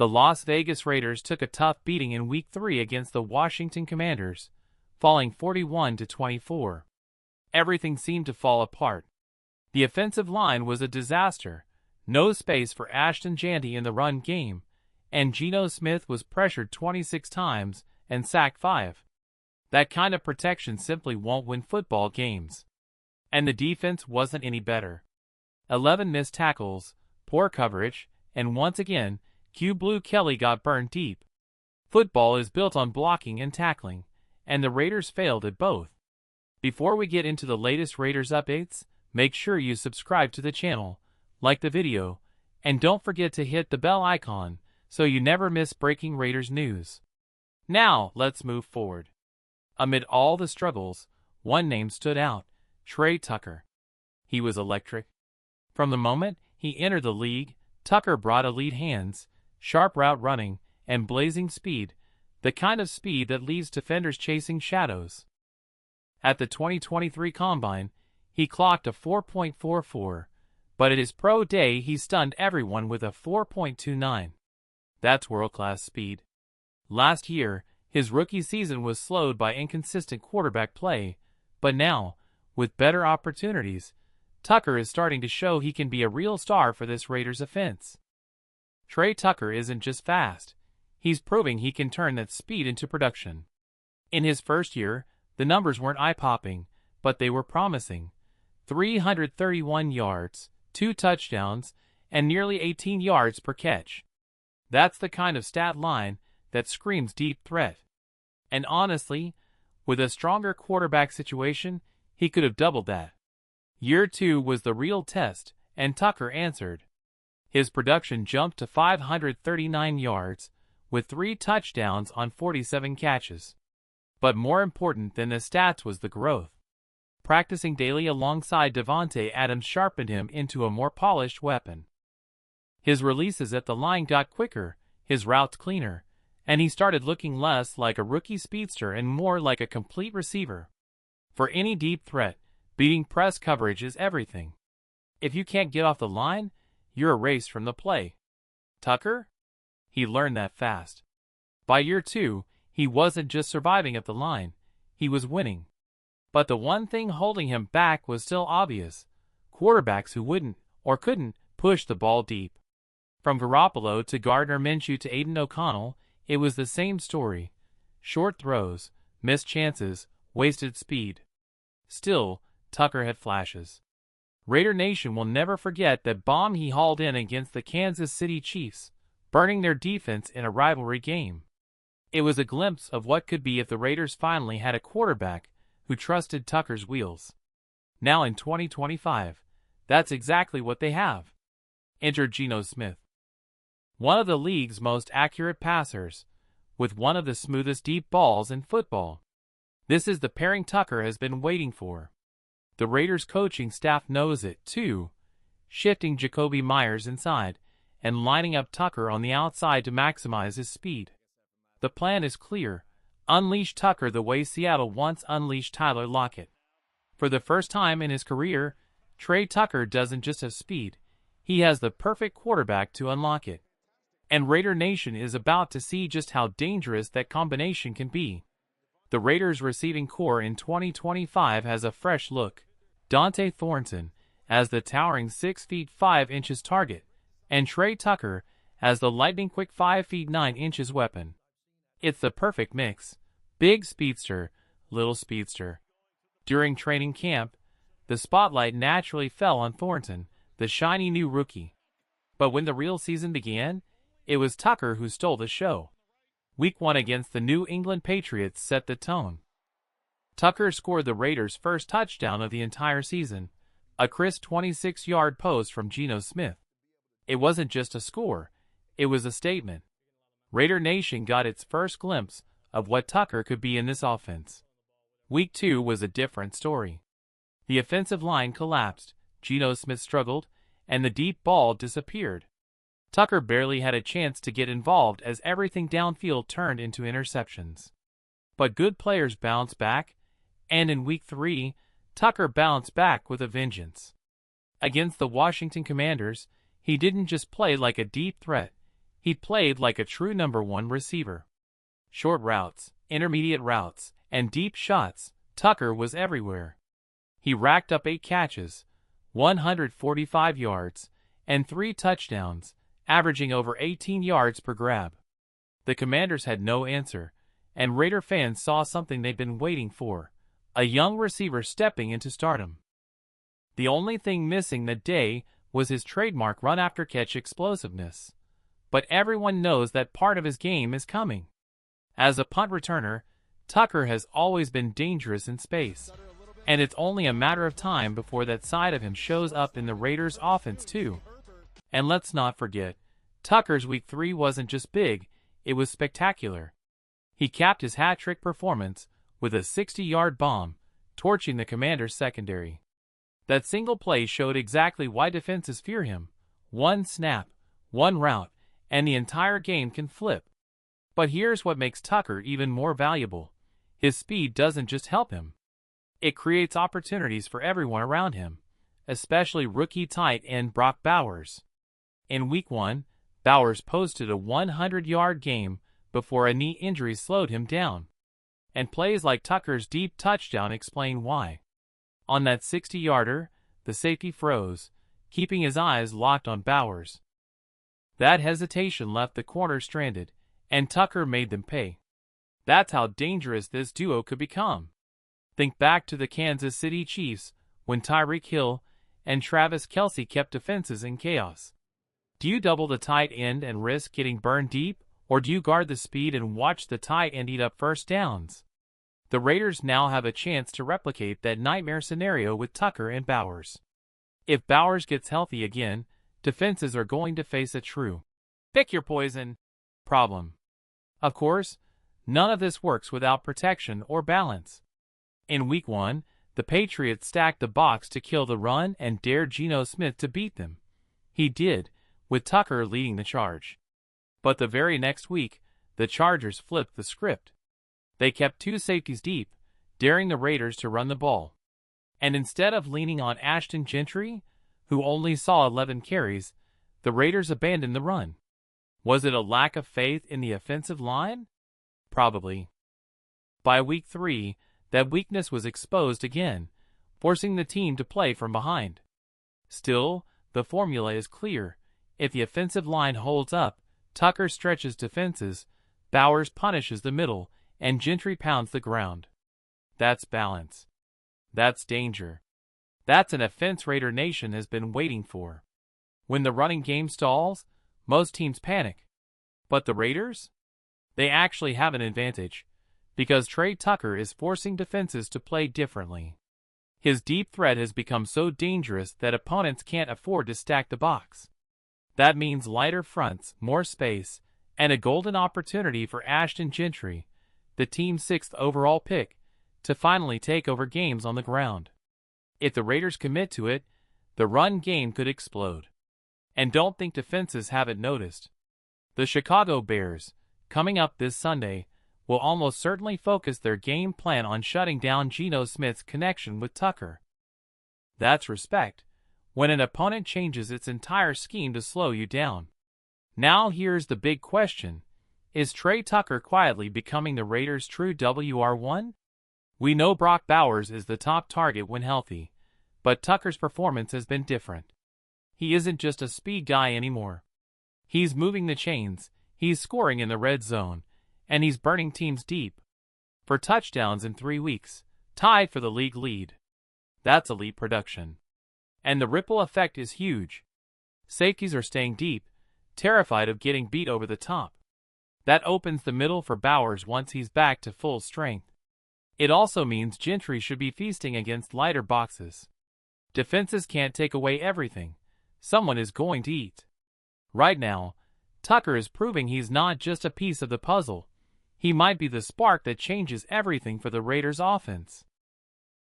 The Las Vegas Raiders took a tough beating in Week 3 against the Washington Commanders, falling 41-24. Everything seemed to fall apart. The offensive line was a disaster, no space for Ashton Gentry in the run game, and Geno Smith was pressured 26 times and sacked 5. That kind of protection simply won't win football games. And the defense wasn't any better. 11 missed tackles, poor coverage, and once again, Blue Kelly got burned deep. Football is built on blocking and tackling, and the Raiders failed at both. Before we get into the latest Raiders updates, make sure you subscribe to the channel, like the video, and don't forget to hit the bell icon so you never miss breaking Raiders news. Now, let's move forward. Amid all the struggles, one name stood out: Trey Tucker. He was electric. From the moment he entered the league, Tucker brought elite hands, sharp route running, and blazing speed, the kind of speed that leaves defenders chasing shadows. At the 2023 Combine, he clocked a 4.44, but at his pro day he stunned everyone with a 4.29. That's world-class speed. Last year, his rookie season was slowed by inconsistent quarterback play, but now, with better opportunities, Tucker is starting to show he can be a real star for this Raiders offense. Trey Tucker isn't just fast, he's proving he can turn that speed into production. In his first year, the numbers weren't eye-popping, but they were promising. 331 yards, 2 touchdowns, and nearly 18 yards per catch. That's the kind of stat line that screams deep threat. And honestly, with a stronger quarterback situation, he could have doubled that. Year 2 was the real test, and Tucker answered. His production jumped to 539 yards, with 3 touchdowns on 47 catches. But more important than the stats was the growth. Practicing daily alongside Davante Adams sharpened him into a more polished weapon. His releases at the line got quicker, his routes cleaner, and he started looking less like a rookie speedster and more like a complete receiver. For any deep threat, beating press coverage is everything. If you can't get off the line, you're erased from the play. Tucker? He learned that fast. By year 2, he wasn't just surviving at the line, he was winning. But the one thing holding him back was still obvious: quarterbacks who wouldn't, or couldn't, push the ball deep. From Garoppolo to Gardner Minshew to Aiden O'Connell, it was the same story. Short throws, missed chances, wasted speed. Still, Tucker had flashes. Raider Nation will never forget that bomb he hauled in against the Kansas City Chiefs, burning their defense in a rivalry game. It was a glimpse of what could be if the Raiders finally had a quarterback who trusted Tucker's wheels. Now in 2025, that's exactly what they have. Enter Geno Smith. One of the league's most accurate passers, with one of the smoothest deep balls in football. This is the pairing Tucker has been waiting for. The Raiders coaching staff knows it, too, shifting Jacoby Myers inside and lining up Tucker on the outside to maximize his speed. The plan is clear: unleash Tucker the way Seattle once unleashed Tyler Lockett. For the first time in his career, Trey Tucker doesn't just have speed, he has the perfect quarterback to unlock it. And Raider Nation is about to see just how dangerous that combination can be. The Raiders' receiving core in 2025 has a fresh look: Dante Thornton as the towering 6 feet 5 inches target, and Trey Tucker as the lightning-quick 5 feet 9 inches weapon. It's the perfect mix: big speedster, little speedster. During training camp, the spotlight naturally fell on Thornton, the shiny new rookie. But when the real season began, it was Tucker who stole the show. Week 1 against the New England Patriots set the tone. Tucker scored the Raiders' first touchdown of the entire season, a crisp 26-yard post from Geno Smith. It wasn't just a score, it was a statement. Raider Nation got its first glimpse of what Tucker could be in this offense. Week 2 was a different story. The offensive line collapsed, Geno Smith struggled, and the deep ball disappeared. Tucker barely had a chance to get involved as everything downfield turned into interceptions. But good players bounce back, and in Week 3, Tucker bounced back with a vengeance. Against the Washington Commanders, he didn't just play like a deep threat, He played like a true #1 receiver. Short routes, intermediate routes, and deep shots, Tucker was everywhere. He racked up 8 catches, 145 yards, and 3 touchdowns, averaging over 18 yards per grab. The Commanders had no answer, and Raider fans saw something they'd been waiting for, a young receiver stepping into stardom. The only thing missing that day was his trademark run-after-catch explosiveness. But everyone knows that part of his game is coming. As a punt returner, Tucker has always been dangerous in space, and it's only a matter of time before that side of him shows up in the Raiders' offense too. And let's not forget, Tucker's Week 3 wasn't just big, it was spectacular. He capped his hat-trick performance with a 60-yard bomb, torching the Commanders' secondary. That single play showed exactly why defenses fear him. One snap, one route, and the entire game can flip. But here's what makes Tucker even more valuable. His speed doesn't just help him. It creates opportunities for everyone around him, especially rookie tight end Brock Bowers. In Week 1, Bowers posted a 100-yard game before a knee injury slowed him down. And plays like Tucker's deep touchdown explain why. On that 60-yarder, the safety froze, keeping his eyes locked on Bowers. That hesitation left the corner stranded, and Tucker made them pay. That's how dangerous this duo could become. Think back to the Kansas City Chiefs when Tyreek Hill and Travis Kelce kept defenses in chaos. Do you double the tight end and risk getting burned deep, or do you guard the speed and watch the tight end eat up first downs? The Raiders now have a chance to replicate that nightmare scenario with Tucker and Bowers. If Bowers gets healthy again, defenses are going to face a true pick your poison problem. Of course, none of this works without protection or balance. In Week 1, the Patriots stacked the box to kill the run and dared Geno Smith to beat them. He did, with Tucker leading the charge. But the very next week, the Chargers flipped the script. They kept 2 safeties deep, daring the Raiders to run the ball. And instead of leaning on Ashton Gentry, who only saw 11 carries, the Raiders abandoned the run. Was it a lack of faith in the offensive line? Probably. By Week 3, that weakness was exposed again, forcing the team to play from behind. Still, the formula is clear. If the offensive line holds up, Tucker stretches defenses, Bowers punishes the middle, and Gentry pounds the ground. That's balance. That's danger. That's an offense Raider Nation has been waiting for. When the running game stalls, most teams panic. But the Raiders? They actually have an advantage, because Trey Tucker is forcing defenses to play differently. His deep threat has become so dangerous that opponents can't afford to stack the box. That means lighter fronts, more space, and a golden opportunity for Ashton Gentry, the team's 6th overall pick, to finally take over games on the ground. If the Raiders commit to it, the run game could explode. And don't think defenses haven't noticed. The Chicago Bears, coming up this Sunday, will almost certainly focus their game plan on shutting down Geno Smith's connection with Tucker. That's respect, when an opponent changes its entire scheme to slow you down. Now here's the big question. Is Trey Tucker quietly becoming the Raiders' true WR1? We know Brock Bowers is the top target when healthy, but Tucker's performance has been different. He isn't just a speed guy anymore. He's moving the chains, he's scoring in the red zone, and he's burning teams deep. For touchdowns in 3 weeks, tied for the league lead. That's elite production. And the ripple effect is huge. Safeties are staying deep, terrified of getting beat over the top. That opens the middle for Bowers once he's back to full strength. It also means Gentry should be feasting against lighter boxes. Defenses can't take away everything. Someone is going to eat. Right now, Tucker is proving he's not just a piece of the puzzle. He might be the spark that changes everything for the Raiders' offense.